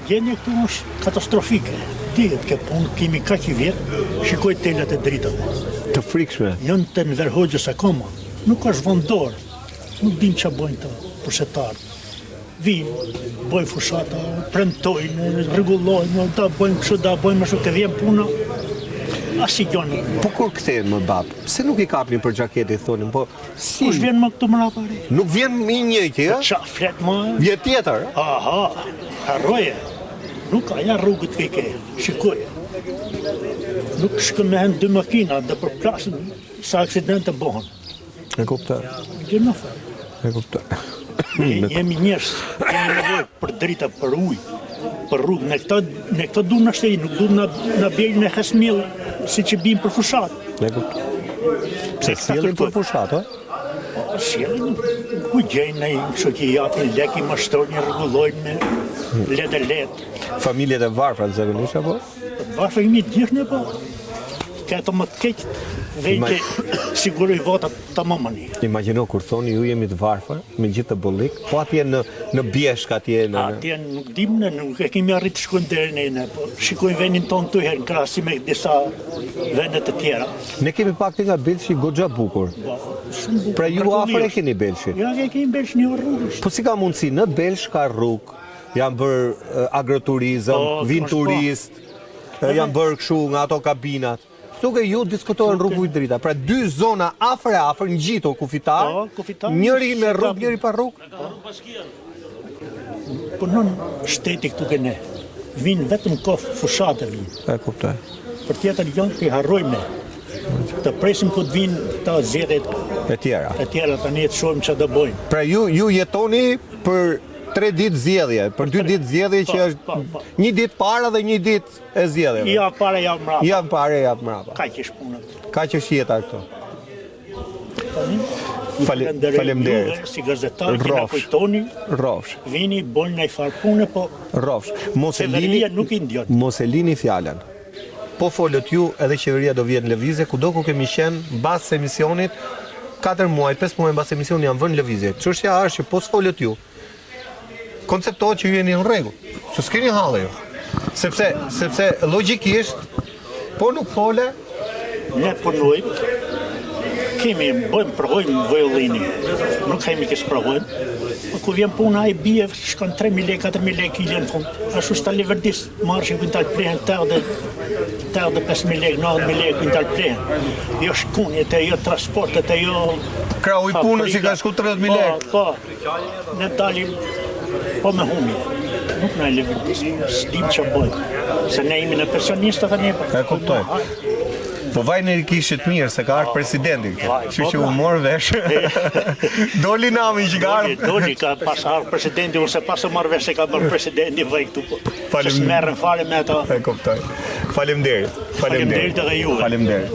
Gjendja këtu është katastrofike. Dihet ke punë, kemi kaq i vjetë, shikoj telat e dritave. Të frikshme. Janë të nëverhogjës akoma. Nuk është vendor. Nuk dim që bojnë të pushtetarët. Vinë, bojnë fushata, premtojnë, rregullojnë, ta bojnë kështu, ta bojnë më shumë të vjen puna. Asi gjoni. Po kur kthehen më bab? Pse nuk i kapni për xhaketë, thonin, po si? Kush vjen më këtu më napari? Nuk vjen i njëjti, ë? Qa flet më? Vjen tjetër. Aha, harroje. Nuk aja rrugët ke, shikoj. Nuk shkëmehen dy makina dhe përplasin sa aksidente bëhen. E kuptoj. Gjë në fërë. E kuptoj. Jemi njerëz, kemi nevojë për drita, për ujë, për rrugë. Ne këto du në shtëri, nuk du në bjellin e Hesmil, si që bimë për fushat. E kuptoj. Pse sjellin për fushat, ë? Sjellin, ku gjejnë ne, kështu që japin lek, i mashtrojnë, rregullojnë me letë. Familjet e varfra zakonisht apo? Varfra kemi të gjithë ne po. Këto më të keq, vetë siguroj votat të mëmëni. Imagjino kur thoni ju jemi të varfër, me gjithë të bollik, po atje në Bjeshk atje në. Atje nuk dim ne, nuk e kemi arrit të shkojmë deri ne, po shikojmë vendin tonë të herë në krahasim me disa vende të tjera. Ne kemi pak nga Belshi goxha bukur. Shumë bukur. Pra ju afër e keni Belshi. Ja, kemi Belsh një rrugë. Po si ka mundësi, në Belsh ka rrugë, janë bërë agroturizëm, vin turist, janë bërë kështu nga ato kabinat. Suke ju diskutojnë rrugu i drita, pra dy zona afër ngjitur kufitar, njëri me rrugë, njëri pa rrugë. Po non shteti këtu ke ne, vinë vetëm kohë fushate vinë. E kuptoj. Për tjetër janë të harrojmë ne, të presim këtë vinë të zgjedhjet E tjera. tani të shohim që do bojnë. Pra ju jetoni për 3 ditë zgjedhje, për 2 ditë zgjedhje që është një ditë para dhe një ditë e zgjedhjeve. Ja para, ja mrapa. Ja para, ja mrapa. Kaq është puna. Kaq është jeta këtu. Faleminderit. Si gazetar që na kujtoni, Rrofsh. vini bojnë në farë pune, po Rrofsh. qeveria nuk i ndjon. Mos e lini fjalën. Po folët ju, edhe qeveria do vjen në lëvizje, kudo ku kemi qenë mbas emisionit, 4 muaj, 5 muaj mbas emisionit janë vënë në lëvizje. Çështja është që po folët ju, konceptohet që ju jeni në rregull. Se s'keni halle ju. Sepse logjikisht po nuk fole, Ne punojmë, përhojmë vojëllini, nuk kemi kësë përhojmë. Ku vjen puna i bie, shkon 3.000 lek, 4.000 lek kilje në fund. Ashtu stali verdis, marrë që kuntal plehen, 5.000 lek, 9.000 lek kuntal plehen. Jo shkunjet, jo transportet, jo... krau i punës që ka shku 30.000 lek. Po, ne dalim po me humje. Nuk në e leverdis, s'dim që bojnë. Se ne imi në pensionista të ne. E kuptoj. Po vajnë i kishit mirë se ka ardhur presidenti këtu. Kështu që u mor vesh. Doli nami që ka ardhur. Doli ka pas ardhur presidenti, ose pas u mor vesh se ka bërë presidenti vaj këtu. S'merren fare me ato. E kuptoj. Faleminderit. Faleminderit edhe juve. Faleminderit.